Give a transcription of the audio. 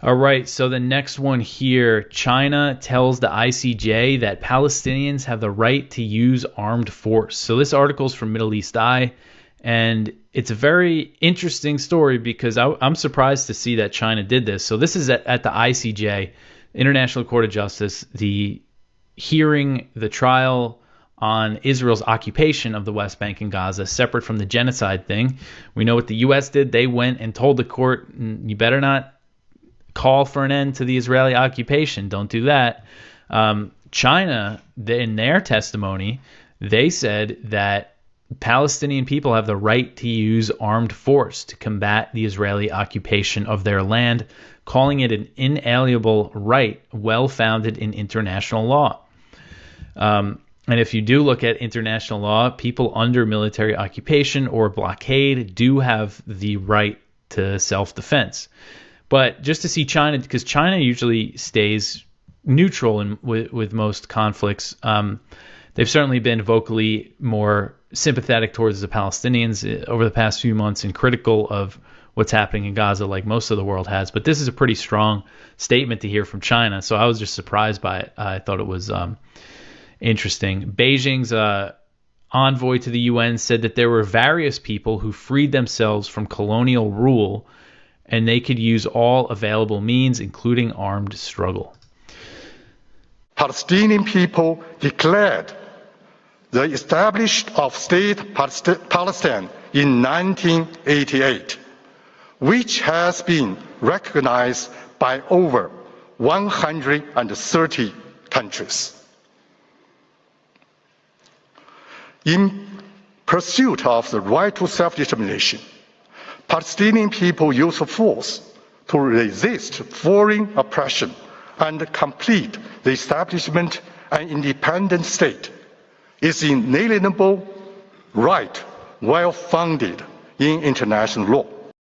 All right, so the next one here, China tells the ICJ that Palestinians have the right to use armed force. So this article is from Middle East Eye, and it's a very interesting story because I'm surprised to see that China did this. So this is at the ICJ, International Court of Justice, the hearing, the trial on Israel's occupation of the West Bank and Gaza, separate from the genocide thing. We know what the U.S. did. They went and told the court, you better not call for an end to the Israeli occupation. Don't do that. China, in their testimony, they said that Palestinian people have the right to use armed force to combat the Israeli occupation of their land, calling it an inalienable right well-founded in international law. And if you do look at international law, people under military occupation or blockade do have the right to self-defense. But just to see China, because China usually stays neutral with most conflicts, they've certainly been vocally more sympathetic towards the Palestinians over the past few months and critical of what's happening in Gaza, like most of the world has. But this is a pretty strong statement to hear from China, so I was just surprised by it. I thought it was interesting. Beijing's envoy to the UN said that there were various people who freed themselves from colonial rule, and they could use all available means, including armed struggle. Palestinian people declared the establishment of State Palestine in 1988, which has been recognized by over 130 countries. In pursuit of the right to self-determination, Palestinian people use force to resist foreign oppression and complete the establishment of an independent state. Is inalienable right well founded in international law.